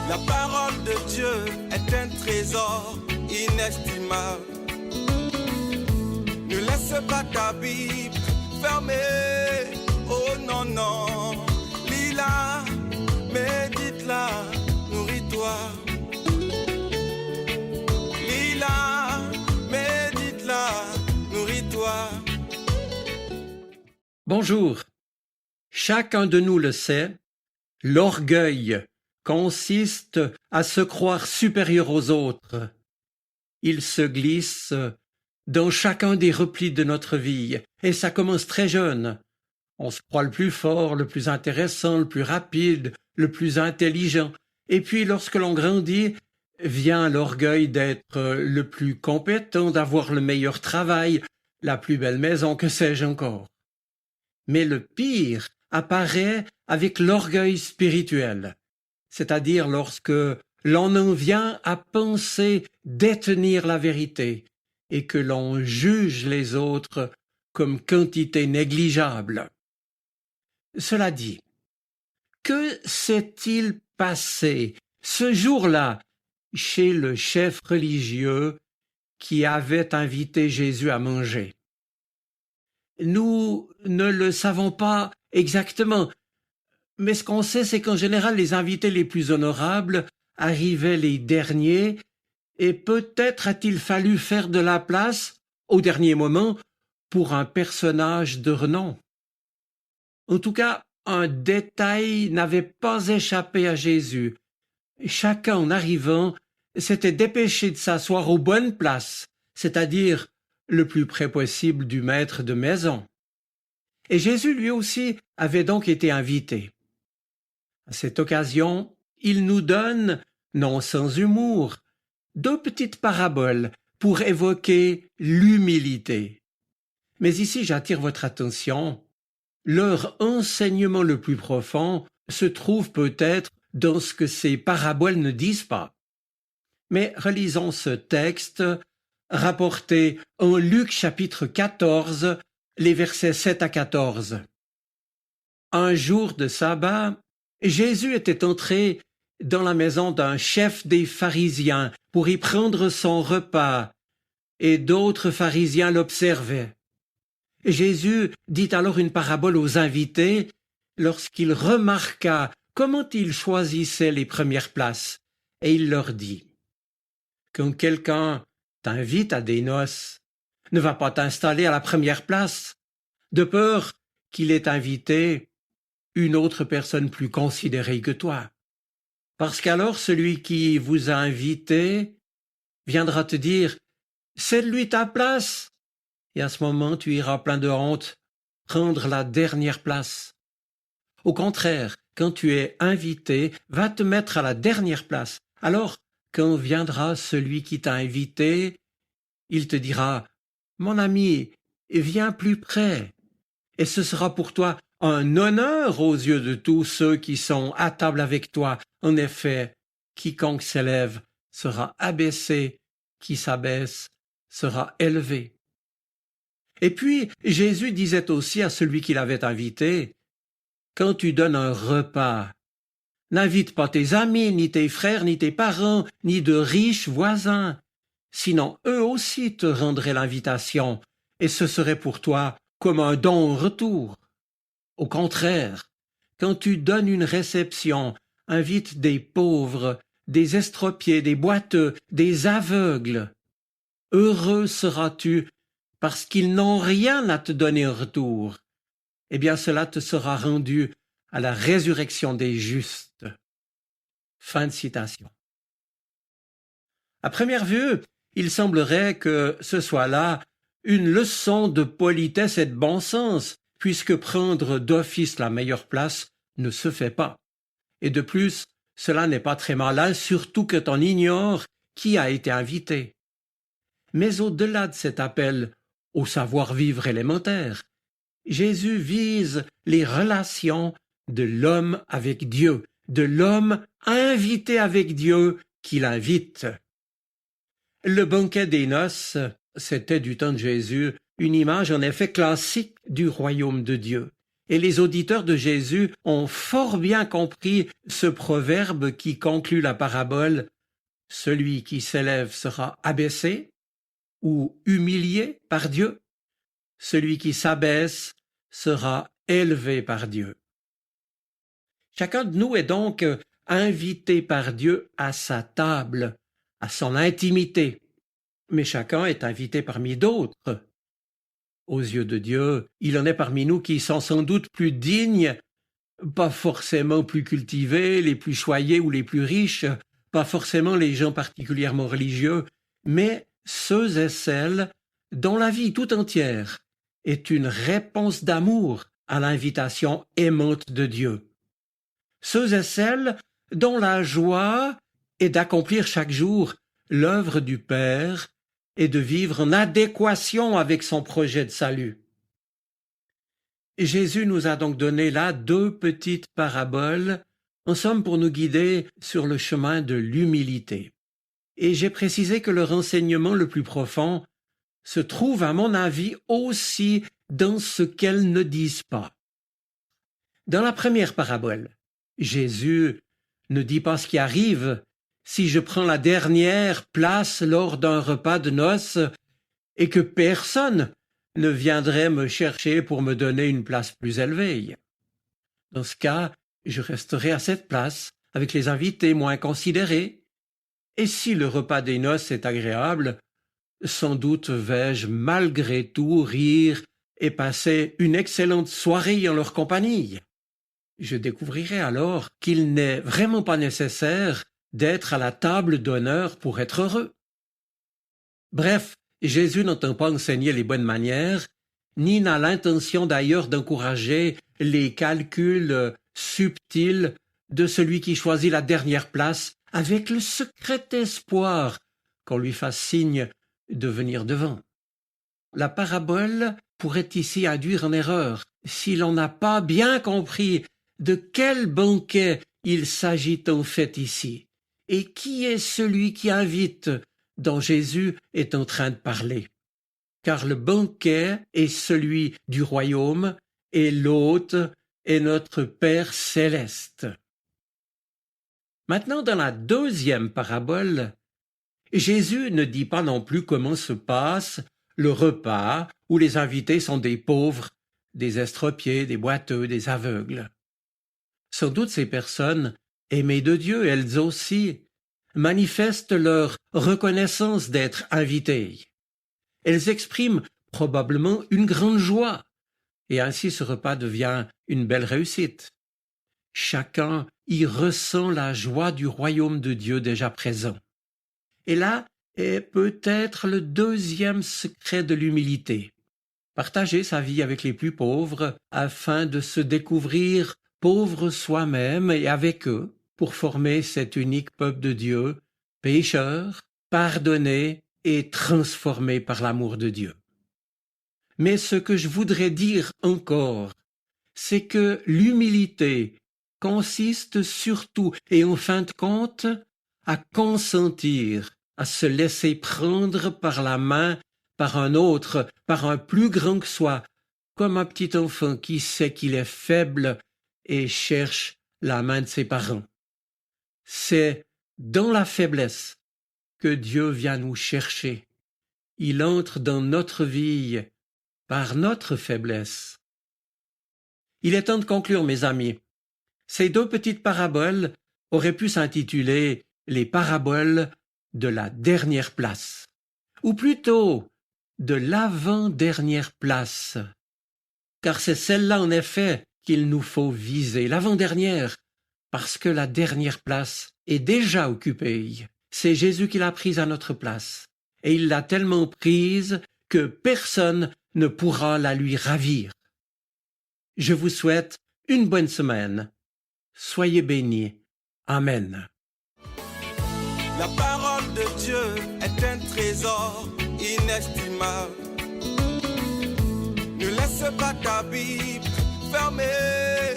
La parole de Dieu est un trésor inestimable. Ne laisse pas ta Bible fermée. Oh non, non. Lis-la, médite-la, nourris-toi. Lis-la, médite-la, nourris-toi. Bonjour. Chacun de nous le sait, l'orgueil consiste à se croire supérieur aux autres. Il se glisse dans chacun des replis de notre vie, et ça commence très jeune. On se croit le plus fort, le plus intéressant, le plus rapide, le plus intelligent. Et puis, lorsque l'on grandit, vient l'orgueil d'être le plus compétent, d'avoir le meilleur travail, la plus belle maison, que sais-je encore. Mais le pire apparaît avec l'orgueil spirituel, c'est-à-dire lorsque l'on en vient à penser détenir la vérité et que l'on juge les autres comme quantité négligeable. Cela dit, que s'est-il passé ce jour-là chez le chef religieux qui avait invité Jésus à manger? Nous ne le savons pas exactement, mais ce qu'on sait, c'est qu'en général, les invités les plus honorables arrivaient les derniers, et peut-être a-t-il fallu faire de la place, au dernier moment, pour un personnage de renom. En tout cas, un détail n'avait pas échappé à Jésus. Chacun, en arrivant, s'était dépêché de s'asseoir aux bonnes places, c'est-à-dire le plus près possible du maître de maison. Et Jésus lui aussi avait donc été invité. À cette occasion, il nous donne, non sans humour, deux petites paraboles pour évoquer l'humilité. Mais ici, j'attire votre attention. Leur enseignement le plus profond se trouve peut-être dans ce que ces paraboles ne disent pas. Mais relisons ce texte rapporté en Luc chapitre 14, les versets 7 à 14. Un jour de sabbat, Jésus était entré dans la maison d'un chef des pharisiens pour y prendre son repas, et d'autres pharisiens l'observaient. Jésus dit alors une parabole aux invités lorsqu'il remarqua comment ils choisissaient les premières places, et il leur dit: quand quelqu'un t'invite à des noces, ne va pas t'installer à la première place, de peur qu'il ait invité une autre personne plus considérée que toi. Parce qu'alors celui qui vous a invité viendra te dire: c'est de lui ta place, et à ce moment tu iras plein de honte prendre la dernière place. Au contraire, quand tu es invité, va te mettre à la dernière place. Alors, quand viendra celui qui t'a invité, il te dira: mon ami, viens plus près. Et ce sera pour toi un honneur aux yeux de tous ceux qui sont à table avec toi. En effet, quiconque s'élève sera abaissé, qui s'abaisse sera élevé. Et puis, Jésus disait aussi à celui qui l'avait invité: quand tu donnes un repas, n'invite pas tes amis, ni tes frères, ni tes parents, ni de riches voisins. Sinon, eux aussi te rendraient l'invitation, et ce serait pour toi comme un don en retour. Au contraire, quand tu donnes une réception, invite des pauvres, des estropiés, des boiteux, des aveugles. Heureux seras-tu, parce qu'ils n'ont rien à te donner en retour. Eh bien, cela te sera rendu à la résurrection des justes. Fin de citation. À première vue, il semblerait que ce soit là une leçon de politesse et de bon sens, puisque prendre d'office la meilleure place ne se fait pas. Et de plus, cela n'est pas très malin, surtout que t'en ignores qui a été invité. Mais au-delà de cet appel au savoir-vivre élémentaire, Jésus vise les relations de l'homme avec Dieu, de l'homme invité avec Dieu qui l'invite. Le banquet des noces, c'était du temps de Jésus une image en effet classique du royaume de Dieu. Et les auditeurs de Jésus ont fort bien compris ce proverbe qui conclut la parabole. Celui qui s'élève sera abaissé ou humilié par Dieu. Celui qui s'abaisse sera élevé par Dieu. Chacun de nous est donc invité par Dieu à sa table, à son intimité. Mais chacun est invité parmi d'autres. Aux yeux de Dieu, il en est parmi nous qui sont sans doute plus dignes, pas forcément plus cultivés, les plus choyés ou les plus riches, pas forcément les gens particulièrement religieux, mais ceux et celles dont la vie tout entière est une réponse d'amour à l'invitation aimante de Dieu. Ceux et celles dont la joie est d'accomplir chaque jour l'œuvre du Père et de vivre en adéquation avec son projet de salut. Jésus nous a donc donné là 2 petites paraboles, en somme pour nous guider sur le chemin de l'humilité. Et j'ai précisé que le renseignement le plus profond se trouve, à mon avis, aussi dans ce qu'elles ne disent pas. Dans la première parabole, Jésus ne dit pas ce qui arrive si je prends la dernière place lors d'un repas de noces et que personne ne viendrait me chercher pour me donner une place plus élevée. Dans ce cas, je resterai à cette place avec les invités moins considérés. Et si le repas des noces est agréable, sans doute vais-je malgré tout rire et passer une excellente soirée en leur compagnie. Je découvrirai alors qu'il n'est vraiment pas nécessaire d'être à la table d'honneur pour être heureux. Bref, Jésus n'entend pas enseigner les bonnes manières, ni n'a l'intention d'ailleurs d'encourager les calculs subtils de celui qui choisit la dernière place avec le secret espoir qu'on lui fasse signe de venir devant. La parabole pourrait ici induire en erreur si l'on n'a pas bien compris de quel banquet il s'agit en fait ici, et qui est celui qui invite dont Jésus est en train de parler. Car le banquet est celui du royaume et l'hôte est notre Père céleste. Maintenant, dans la deuxième parabole, Jésus ne dit pas non plus comment se passe le repas où les invités sont des pauvres, des estropiés, des boiteux, des aveugles. Sans doute ces personnes, aimées de Dieu, elles aussi, manifestent leur reconnaissance d'être invitées. Elles expriment probablement une grande joie, et ainsi ce repas devient une belle réussite. Chacun y ressent la joie du royaume de Dieu déjà présent. Et là est peut-être le deuxième secret de l'humilité. Partager sa vie avec les plus pauvres afin de se découvrir pauvre soi-même et avec eux pour former cet unique peuple de Dieu, pécheur, pardonné et transformé par l'amour de Dieu. Mais ce que je voudrais dire encore, c'est que l'humilité consiste surtout et en fin de compte à consentir, à se laisser prendre par la main par un autre, par un plus grand que soi, comme un petit enfant qui sait qu'il est faible et cherche la main de ses parents. C'est dans la faiblesse que Dieu vient nous chercher. Il entre dans notre vie par notre faiblesse. Il est temps de conclure, mes amis. Ces 2 petites paraboles auraient pu s'intituler les paraboles de la dernière place, ou plutôt de l'avant-dernière place, car c'est celle-là en effet qu'il nous faut viser, l'avant-dernière, parce que la dernière place est déjà occupée. C'est Jésus qui l'a prise à notre place, et il l'a tellement prise que personne ne pourra la lui ravir. Je vous souhaite une bonne semaine. Soyez bénis. Amen. La parole de Dieu est un trésor inestimable. Ne laisse pas ta Bible fermée.